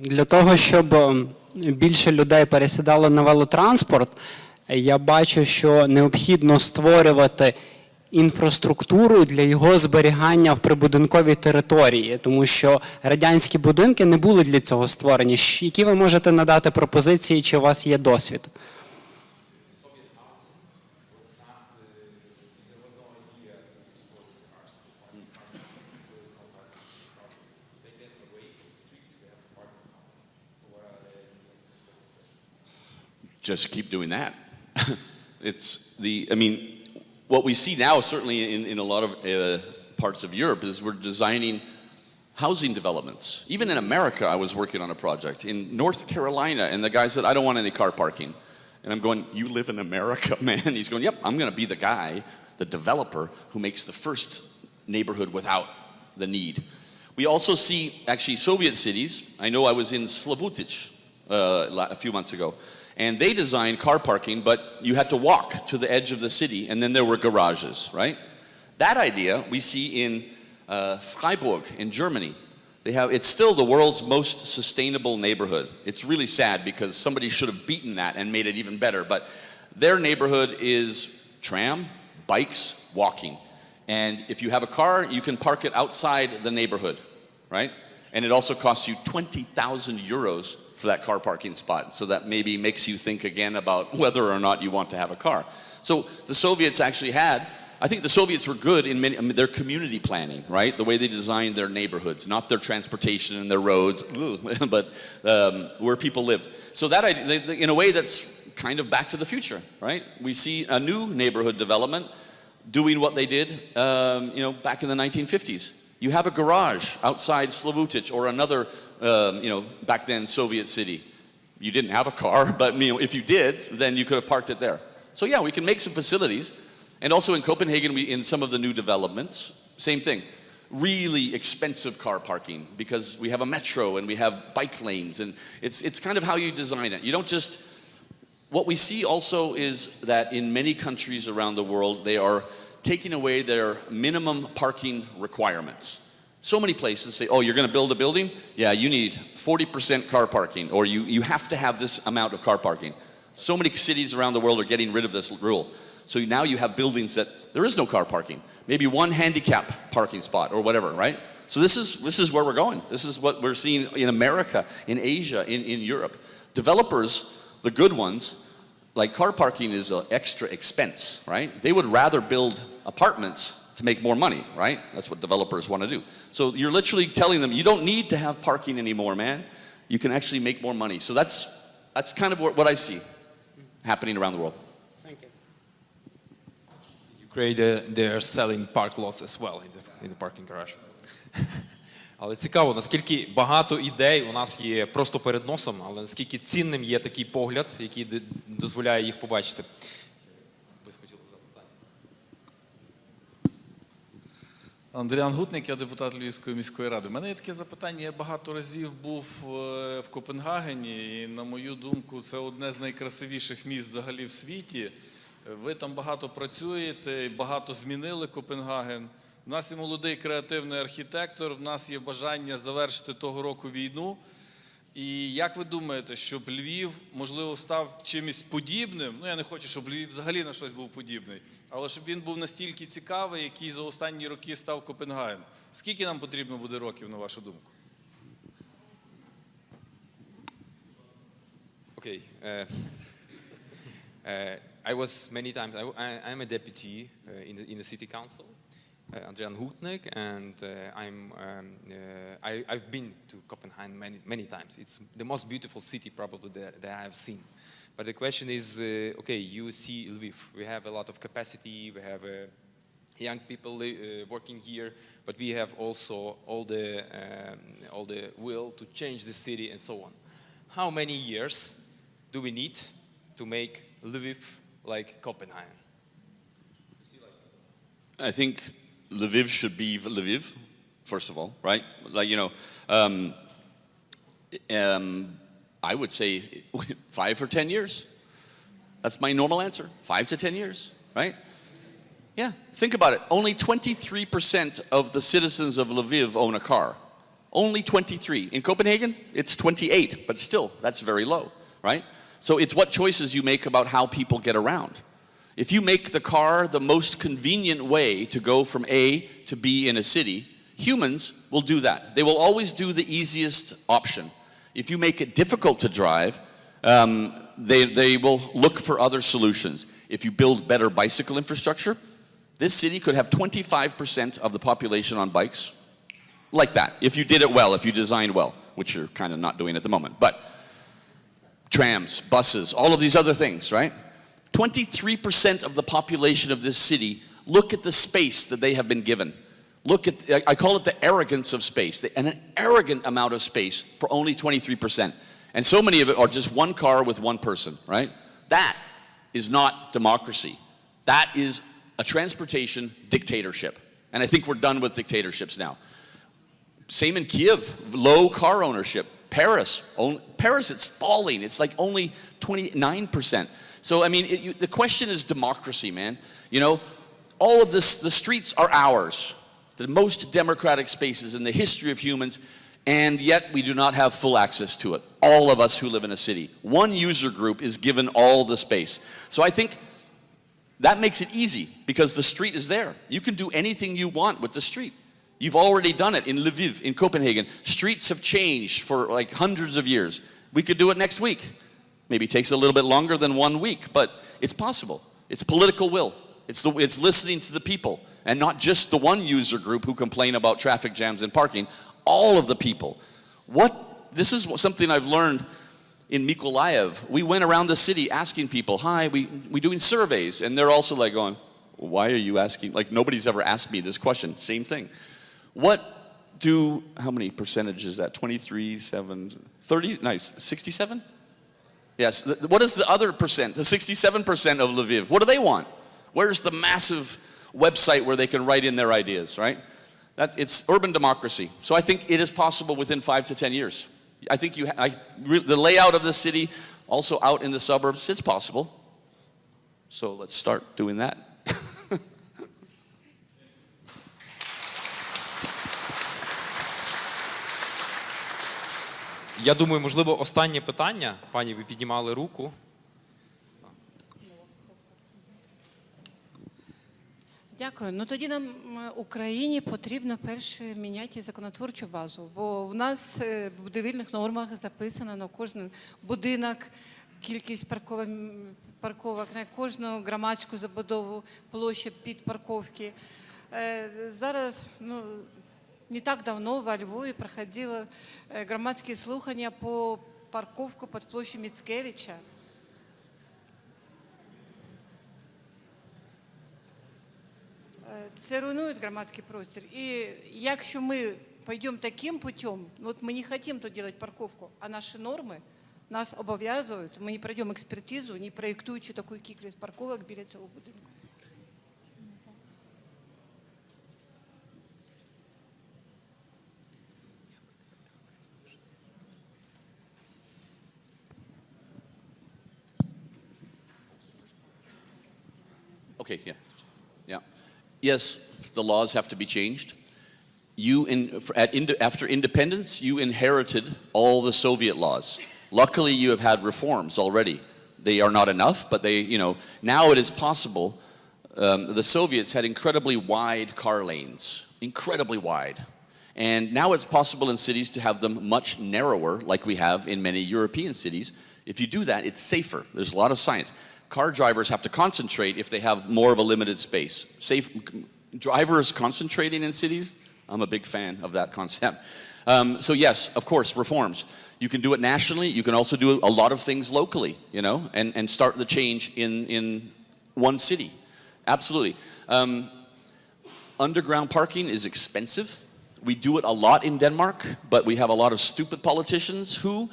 Speaker 4: Для того, щоб більше людей пересідало на велотранспорт, я бачу, що необхідно створювати інфраструктуру для його зберігання в прибудинковій території, тому що радянські будинки не були для цього створені. Які ви можете надати пропозиції, чи у вас є досвід?
Speaker 1: Just keep doing that. What we see now, certainly in a lot of parts of Europe, is we're designing housing developments. Even in America, I was working on a project in North Carolina, and the guy said, I don't want any car parking. And I'm going, you live in America, man? He's going, yep, I'm going to be the guy, the developer, who makes the first neighborhood without the need. We also see, actually, Soviet cities. I know I was in Slavutic a few months ago. And they designed car parking, but you had to walk to the edge of the city, and then there were garages, right? That idea we see in Freiburg in Germany. It's still the world's most sustainable neighborhood. It's really sad because somebody should have beaten that and made it even better. But their neighborhood is tram, bikes, walking. And if you have a car, you can park it outside the neighborhood, right? And it also costs you 20,000 euros for that car parking spot. So that maybe makes you think again about whether or not you want to have a car. So the Soviets actually I think the Soviets were good in their community planning, right? The way they designed their neighborhoods, not their transportation and their roads, but where people lived. So that, in a way, that's kind of back to the future, right? We see a new neighborhood development doing what they did, back in the 1950s. You have a garage outside Slavutic or another, back then Soviet city. You didn't have a car, but if you did, then you could have parked it there. So yeah, we can make some facilities. And also in Copenhagen, in some of the new developments, same thing. Really expensive car parking because we have a metro and we have bike lanes, and it's kind of how you design it. You don't just. What we see also is that in many countries around the world, they are taking away their minimum parking requirements. So many places say, oh, you're going to build a building? Yeah, you need 40% car parking, or you have to have this amount of car parking. So many cities around the world are getting rid of this rule. So now you have buildings that there is no car parking. Maybe one handicap parking spot or whatever, right? So this is where we're going. This is what we're seeing in America, in Asia, in Europe. Developers, the good ones, like car parking is an extra expense, right? They would rather build apartments to make more money, right? That's what developers want to do. So you're literally telling them, you don't need to have parking anymore, man. You can actually make more money. So that's kind of what I see happening around the world.
Speaker 4: Thank you.
Speaker 2: Ukraine, they're selling park lots as well in the parking garage. Але цікаво, наскільки багато ідей у нас є просто перед носом, але наскільки цінним є такий погляд, який дозволяє їх побачити. Ви хотіли запитання?
Speaker 5: Андріан Гутник, я депутат Львівської міської ради. У мене є таке запитання. Я багато разів був в Копенгагені, і, на мою думку, це одне з найкрасивіших міст взагалі в світі. Ви там багато працюєте, багато змінили Копенгаген. У нас є молодий креативний архітектор, в нас є бажання завершити того року війну. І як ви думаєте, щоб Львів, можливо, став чимось подібним? Ну, я не хочу, щоб Львів взагалі на щось був подібний, але щоб він був настільки цікавий, який за останні роки став Копенгаген. Скільки нам потрібно буде років, на вашу думку?
Speaker 2: Окей. I was many times, I'm a deputy in the city council. Andrian Hutnik, and I've been to Copenhagen many times. It's the most beautiful city probably that I have seen. But the question is, okay, you see Lviv. We have a lot of capacity. We have young people working here, but we have also all the will to change the city and so on. How many years do we need to make Lviv like Copenhagen?
Speaker 1: I think Lviv should be Lviv, first of all, right? Like, I would say 5 or 10 years. That's my normal answer, 5 to 10 years, right? Yeah, think about it. Only 23% of the citizens of Lviv own a car. Only 23. In Copenhagen, it's 28, but still, that's very low, right? So it's what choices you make about how people get around. If you make the car the most convenient way to go from A to B in a city, humans will do that. They will always do the easiest option. If you make it difficult to drive, they will look for other solutions. If you build better bicycle infrastructure, this city could have 25% of the population on bikes, like that, if you did it well, if you designed well, which you're kind of not doing at the moment. But trams, buses, all of these other things, right? 23% of the population of this city look at the space that they have been given. Look at, I call it the arrogance of space, an arrogant amount of space for only 23%. And so many of it are just one car with one person, right? That is not democracy. That is a transportation dictatorship. And I think we're done with dictatorships now. Same in Kiev, low car ownership. Paris, it's falling. It's like only 29%. So, I mean, the question is democracy, man. All of this, the streets are ours. The most democratic spaces in the history of humans, and yet we do not have full access to it. All of us who live in a city. One user group is given all the space. So I think that makes it easy because the street is there. You can do anything you want with the street. You've already done it in Lviv, in Copenhagen. Streets have changed for like hundreds of years. We could do it next week. Maybe it takes a little bit longer than 1 week, but it's possible. It's political will. It's listening to the people, and not just the one user group who complain about traffic jams and parking. All of the people. This is something I've learned in Mykolaiv. We went around the city asking people, hi, we doing surveys, and they're also like going, why are you asking? Like, nobody's ever asked me this question. Same thing. How many percentage is that? 23, 7, 30, nice, 67? Yes, what is the other percent, the 67% of Lviv? What do they want? Where's the massive website where they can write in their ideas, right? It's urban democracy. So I think it is possible within 5 to 10 years. I think the layout of the city, also out in the suburbs, it's possible. So let's start doing that.
Speaker 2: Я думаю, можливо, останнє питання. Пані, ви піднімали руку.
Speaker 6: Дякую. Ну тоді нам Україні потрібно перше міняти законотворчу базу, бо в нас в будівельних нормах записано на кожен будинок кількість парковок, на кожну громадську забудову площа під парковки. Зараз, не так давно во Львові проходило громадські слухання по парковку під площею Міцкевича. Це руйнує громадський простір. І якщо ми пойдем таким путем, мы не хотим тут делать парковку, а наши нормы нас обов'язують, ми не пройдемо експертизу, не проєктуючи таку кількість парковок біля цього будинку.
Speaker 1: Okay, yeah. Yes, the laws have to be changed. After independence, you inherited all the Soviet laws. Luckily, you have had reforms already. They are not enough, but now it is possible. The Soviets had incredibly wide car lanes, incredibly wide. And now it's possible in cities to have them much narrower, like we have in many European cities. If you do that, it's safer. There's a lot of science. Car drivers have to concentrate if they have more of a limited space. Safe drivers concentrating in cities, I'm a big fan of that concept. So yes, of course, reforms. You can do it nationally. You can also do a lot of things locally, and start the change in one city. Absolutely. Underground parking is expensive. We do it a lot in Denmark, but we have a lot of stupid politicians who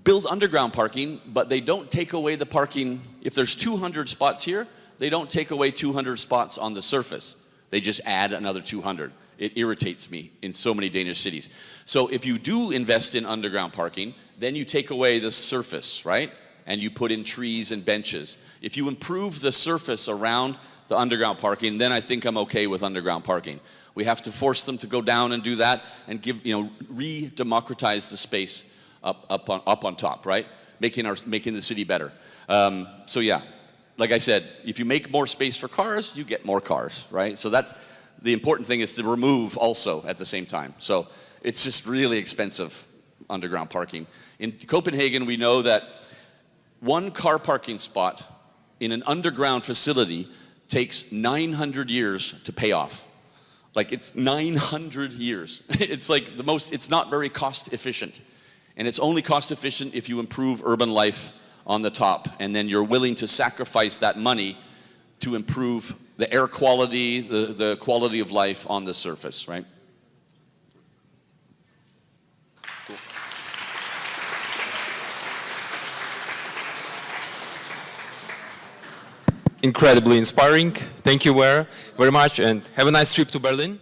Speaker 1: build underground parking, but they don't take away the parking. If there's 200 spots here, they don't take away 200 spots on the surface. They just add another 200. It irritates me in so many Danish cities. So if you do invest in underground parking, then you take away the surface, right? And you put in trees and benches. If you improve the surface around the underground parking, then I think I'm okay with underground parking. We have to force them to go down and do that and give, re-democratize the space up on top, right? Making the city better. So yeah, like I said, if you make more space for cars, you get more cars, right? So that's the important thing, is to remove also at the same time. So it's just really expensive, underground parking. In Copenhagen, we know that one car parking spot in an underground facility takes 900 years to pay off. Like, it's 900 years. It's like it's not very cost efficient. And it's only cost efficient if you improve urban life on the top, and then you're willing to sacrifice that money to improve the air quality, the quality of life on the surface, right?
Speaker 2: Incredibly inspiring. Thank you very much, and have a nice trip to Berlin.